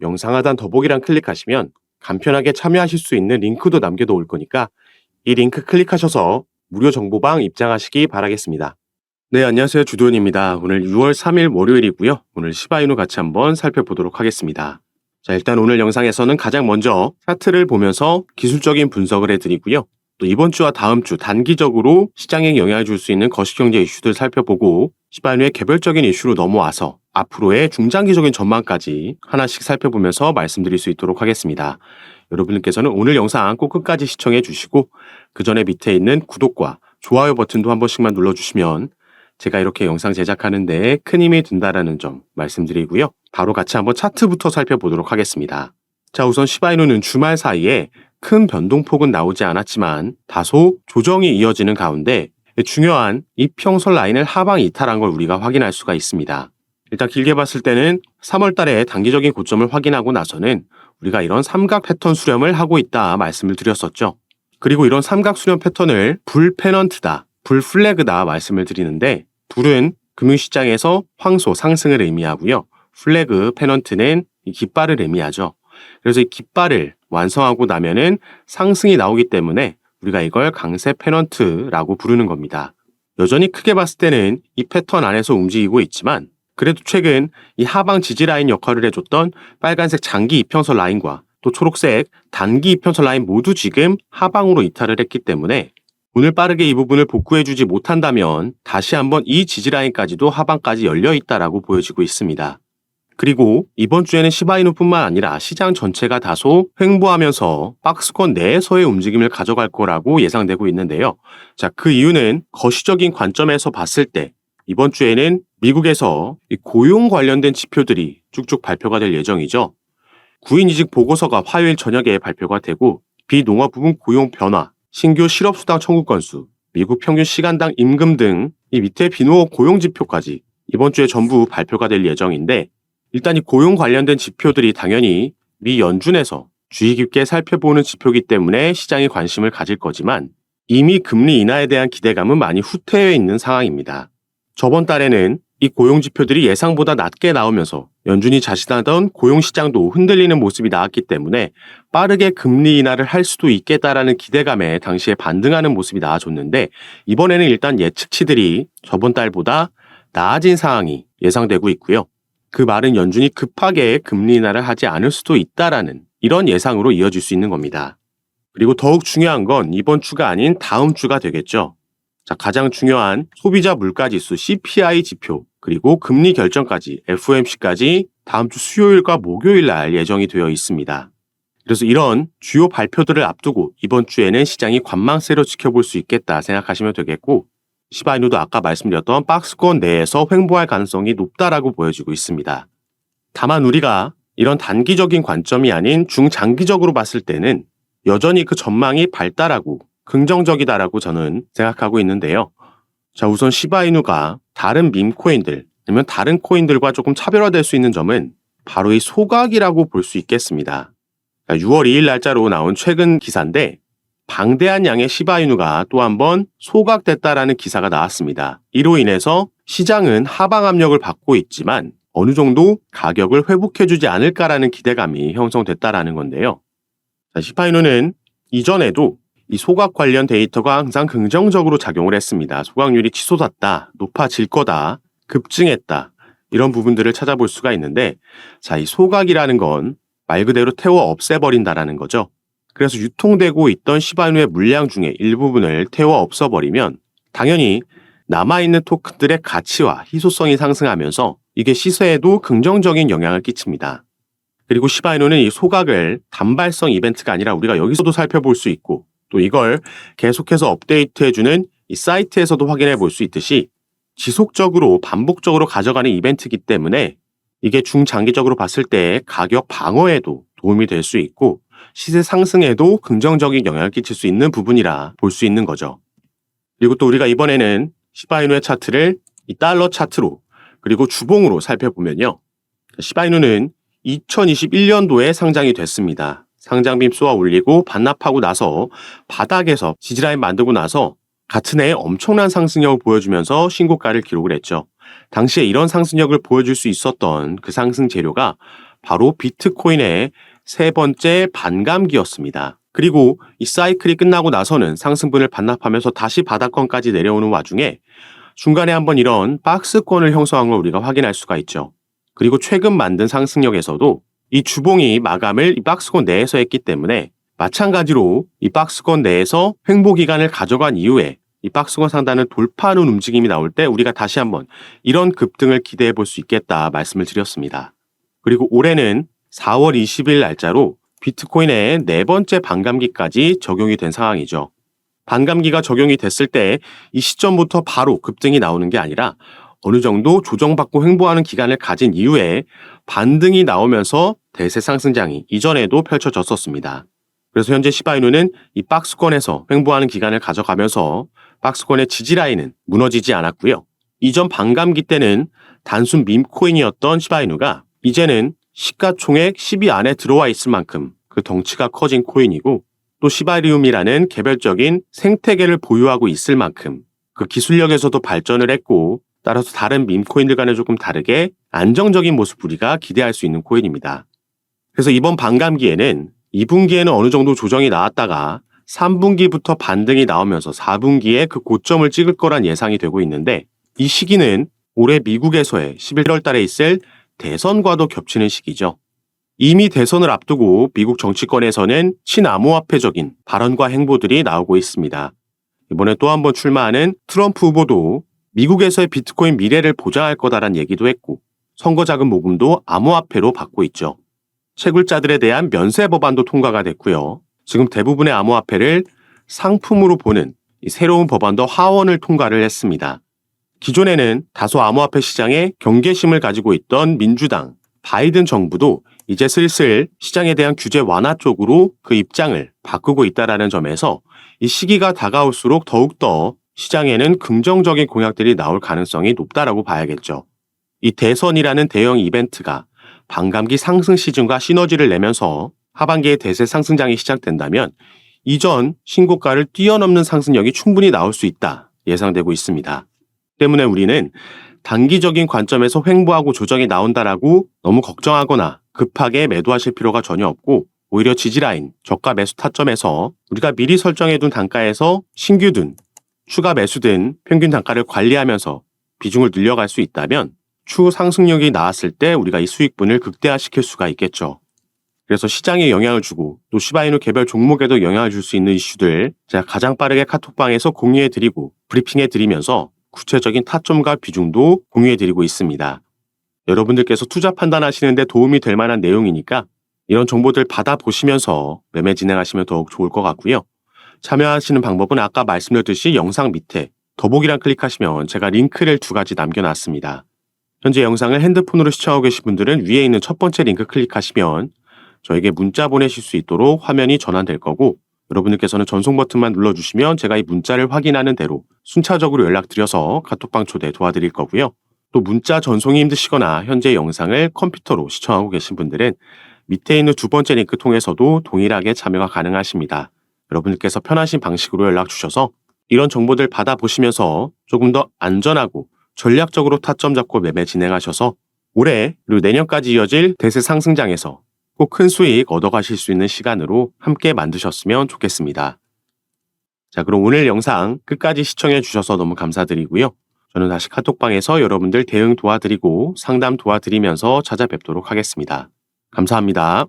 영상 하단 더보기란 클릭하시면 간편하게 참여하실 수 있는 링크도 남겨놓을 거니까 이 링크 클릭하셔서 무료 정보방 입장하시기 바라겠습니다. 네, 안녕하세요. 주도현입니다. 오늘 6월 3일 월요일이고요. 오늘 시바이누 같이 한번 살펴보도록 하겠습니다. 자, 일단 오늘 영상에서는 가장 먼저 차트를 보면서 기술적인 분석을 해드리고요. 또 이번 주와 다음 주 단기적으로 시장에 영향을 줄 수 있는 거시경제 이슈들 살펴보고 시바이누의 개별적인 이슈로 넘어와서 앞으로의 중장기적인 전망까지 하나씩 살펴보면서 말씀드릴 수 있도록 하겠습니다. 여러분께서는 오늘 영상 꼭 끝까지 시청해 주시고 그 전에 밑에 있는 구독과 좋아요 버튼도 한 번씩만 눌러주시면 제가 이렇게 영상 제작하는데 큰 힘이 된다라는 점 말씀드리고요. 바로 같이 한번 차트부터 살펴보도록 하겠습니다. 자, 우선 시바이누는 주말 사이에 큰 변동폭은 나오지 않았지만 다소 조정이 이어지는 가운데 중요한 이평선 라인을 하방 이탈한 걸 우리가 확인할 수가 있습니다. 일단 길게 봤을 때는 3월 달에 단기적인 고점을 확인하고 나서는 우리가 이런 삼각 패턴 수렴을 하고 있다 말씀을 드렸었죠. 그리고 이런 삼각 수렴 패턴을 불 페넌트다, 불 플래그다 말씀을 드리는데 불은 금융시장에서 황소 상승을 의미하고요. 플래그 페넌트는 이 깃발을 의미하죠. 그래서 이 깃발을 완성하고 나면은 상승이 나오기 때문에 우리가 이걸 강세 페넌트라고 부르는 겁니다. 여전히 크게 봤을 때는 이 패턴 안에서 움직이고 있지만 그래도 최근 이 하방 지지 라인 역할을 해줬던 빨간색 장기 이평선 라인과 또 초록색 단기 이평선 라인 모두 지금 하방으로 이탈을 했기 때문에 오늘 빠르게 이 부분을 복구해주지 못한다면 다시 한번 이 지지 라인까지도 하방까지 열려있다라고 보여지고 있습니다. 그리고 이번 주에는 시바이누뿐만 아니라 시장 전체가 다소 횡보하면서 박스권 내에서의 움직임을 가져갈 거라고 예상되고 있는데요. 자, 그 이유는 거시적인 관점에서 봤을 때 이번 주에는 미국에서 고용 관련된 지표들이 쭉쭉 발표가 될 예정이죠. 구인이직 보고서가 화요일 저녁에 발표가 되고 비농업 부분 고용 변화, 신규 실업수당 청구 건수, 미국 평균 시간당 임금 등 이 밑에 비농업 고용 지표까지 이번 주에 전부 발표가 될 예정인데 일단 이 고용 관련된 지표들이 당연히 미 연준에서 주의 깊게 살펴보는 지표이기 때문에 시장이 관심을 가질 거지만 이미 금리 인하에 대한 기대감은 많이 후퇴해 있는 상황입니다. 저번 달에는 이 고용 지표들이 예상보다 낮게 나오면서 연준이 자신하던 고용 시장도 흔들리는 모습이 나왔기 때문에 빠르게 금리 인하를 할 수도 있겠다라는 기대감에 당시에 반등하는 모습이 나와줬는데 이번에는 일단 예측치들이 저번 달보다 나아진 상황이 예상되고 있고요. 그 말은 연준이 급하게 금리 인하를 하지 않을 수도 있다라는 이런 예상으로 이어질 수 있는 겁니다. 그리고 더욱 중요한 건 이번 주가 아닌 다음 주가 되겠죠. 자, 가장 중요한 소비자 물가지수 CPI 지표 그리고 금리 결정까지 FOMC까지 다음 주 수요일과 목요일 날 예정이 되어 있습니다. 그래서 이런 주요 발표들을 앞두고 이번 주에는 시장이 관망세로 지켜볼 수 있겠다 생각하시면 되겠고 시바이누도 아까 말씀드렸던 박스권 내에서 횡보할 가능성이 높다라고 보여지고 있습니다. 다만 우리가 이런 단기적인 관점이 아닌 중장기적으로 봤을 때는 여전히 그 전망이 발달하고 긍정적이다라고 저는 생각하고 있는데요. 자, 우선 시바이누가 다른 밈코인들 아니면 다른 코인들과 조금 차별화될 수 있는 점은 바로 이 소각이라고 볼 수 있겠습니다. 6월 2일 날짜로 나온 최근 기사인데 방대한 양의 시바이누가 또 한 번 소각됐다라는 기사가 나왔습니다. 이로 인해서 시장은 하방 압력을 받고 있지만 어느 정도 가격을 회복해주지 않을까라는 기대감이 형성됐다라는 건데요. 자, 시바이누는 이전에도 이 소각 관련 데이터가 항상 긍정적으로 작용을 했습니다. 소각률이 치솟았다, 높아질 거다, 급증했다 이런 부분들을 찾아볼 수가 있는데 자, 이 소각이라는 건 말 그대로 태워 없애버린다라는 거죠. 그래서 유통되고 있던 시바이누의 물량 중에 일부분을 태워 없어버리면 당연히 남아있는 토큰들의 가치와 희소성이 상승하면서 이게 시세에도 긍정적인 영향을 끼칩니다. 그리고 시바이누는 이 소각을 단발성 이벤트가 아니라 우리가 여기서도 살펴볼 수 있고 또 이걸 계속해서 업데이트해주는 이 사이트에서도 확인해 볼 수 있듯이 지속적으로 반복적으로 가져가는 이벤트이기 때문에 이게 중장기적으로 봤을 때 가격 방어에도 도움이 될 수 있고 시세 상승에도 긍정적인 영향을 끼칠 수 있는 부분이라 볼 수 있는 거죠. 그리고 또 우리가 이번에는 시바이누의 차트를 이 달러 차트로 그리고 주봉으로 살펴보면요. 시바이누는 2021년도에 상장이 됐습니다. 상장빔 쏘아 올리고 반납하고 나서 바닥에서 지지라인 만들고 나서 같은 해에 엄청난 상승력을 보여주면서 신고가를 기록을 했죠. 당시에 이런 상승력을 보여줄 수 있었던 그 상승 재료가 바로 비트코인의 세 번째 반감기였습니다. 그리고 이 사이클이 끝나고 나서는 상승분을 반납하면서 다시 바닥권까지 내려오는 와중에 중간에 한번 이런 박스권을 형성한 걸 우리가 확인할 수가 있죠. 그리고 최근 만든 상승력에서도 이 주봉이 마감을 이 박스권 내에서 했기 때문에 마찬가지로 이 박스권 내에서 횡보 기간을 가져간 이후에 이 박스권 상단을 돌파하는 움직임이 나올 때 우리가 다시 한번 이런 급등을 기대해 볼 수 있겠다 말씀을 드렸습니다. 그리고 올해는 4월 20일 날짜로 비트코인의 네 번째 반감기까지 적용이 된 상황이죠. 반감기가 적용이 됐을 때 이 시점부터 바로 급등이 나오는 게 아니라 어느 정도 조정받고 횡보하는 기간을 가진 이후에 반등이 나오면서 대세 상승장이 이전에도 펼쳐졌었습니다. 그래서 현재 시바이누는 이 박스권에서 횡보하는 기간을 가져가면서 박스권의 지지라인은 무너지지 않았고요. 이전 반감기 때는 단순 밈코인이었던 시바이누가 이제는 시가총액 10위 안에 들어와 있을 만큼 그 덩치가 커진 코인이고 또 시바리움이라는 개별적인 생태계를 보유하고 있을 만큼 그 기술력에서도 발전을 했고 따라서 다른 밈코인들과는 조금 다르게 안정적인 모습 우리가 기대할 수 있는 코인입니다. 그래서 이번 반감기에는 2분기에는 어느 정도 조정이 나왔다가 3분기부터 반등이 나오면서 4분기에 그 고점을 찍을 거란 예상이 되고 있는데 이 시기는 올해 미국에서의 11월 달에 있을 대선과도 겹치는 시기죠. 이미 대선을 앞두고 미국 정치권에서는 친암호화폐적인 발언과 행보들이 나오고 있습니다. 이번에 또 한 번 출마하는 트럼프 후보도 미국에서의 비트코인 미래를 보장할 거다란 얘기도 했고 선거 자금 모금도 암호화폐로 받고 있죠. 채굴자들에 대한 면세 법안도 통과가 됐고요. 지금 대부분의 암호화폐를 상품으로 보는 이 새로운 법안도 하원을 통과를 했습니다. 기존에는 다소 암호화폐 시장에 경계심을 가지고 있던 민주당, 바이든 정부도 이제 슬슬 시장에 대한 규제 완화 쪽으로 그 입장을 바꾸고 있다는 점에서 이 시기가 다가올수록 더욱더 시장에는 긍정적인 공약들이 나올 가능성이 높다라고 봐야겠죠. 이 대선이라는 대형 이벤트가 반감기 상승 시즌과 시너지를 내면서 하반기에 대세 상승장이 시작된다면 이전 신고가를 뛰어넘는 상승력이 충분히 나올 수 있다 예상되고 있습니다. 때문에 우리는 단기적인 관점에서 횡보하고 조정이 나온다라고 너무 걱정하거나 급하게 매도하실 필요가 전혀 없고 오히려 지지라인, 저가 매수 타점에서 우리가 미리 설정해둔 단가에서 신규든 추가 매수든 평균 단가를 관리하면서 비중을 늘려갈 수 있다면 추후 상승력이 나왔을 때 우리가 이 수익분을 극대화시킬 수가 있겠죠. 그래서 시장에 영향을 주고 또 시바이누 개별 종목에도 영향을 줄 수 있는 이슈들 제가 가장 빠르게 카톡방에서 공유해드리고 브리핑해드리면서 구체적인 타점과 비중도 공유해드리고 있습니다. 여러분들께서 투자 판단하시는데 도움이 될 만한 내용이니까 이런 정보들 받아보시면서 매매 진행하시면 더욱 좋을 것 같고요. 참여하시는 방법은 아까 말씀드렸듯이 영상 밑에 더보기란 클릭하시면 제가 링크를 2가지 남겨놨습니다. 현재 영상을 핸드폰으로 시청하고 계신 분들은 위에 있는 첫 번째 링크 클릭하시면 저에게 문자 보내실 수 있도록 화면이 전환될 거고 여러분들께서는 전송 버튼만 눌러주시면 제가 이 문자를 확인하는 대로 순차적으로 연락드려서 카톡방 초대 도와드릴 거고요. 또 문자 전송이 힘드시거나 현재 영상을 컴퓨터로 시청하고 계신 분들은 밑에 있는 2번째 링크 통해서도 동일하게 참여가 가능하십니다. 여러분들께서 편하신 방식으로 연락 주셔서 이런 정보들 받아보시면서 조금 더 안전하고 전략적으로 타점 잡고 매매 진행하셔서 올해 그리고 내년까지 이어질 대세 상승장에서 꼭 큰 수익 얻어가실 수 있는 시간으로 함께 만드셨으면 좋겠습니다. 자, 그럼 오늘 영상 끝까지 시청해 주셔서 너무 감사드리고요. 저는 다시 카톡방에서 여러분들 대응 도와드리고 상담 도와드리면서 찾아뵙도록 하겠습니다. 감사합니다.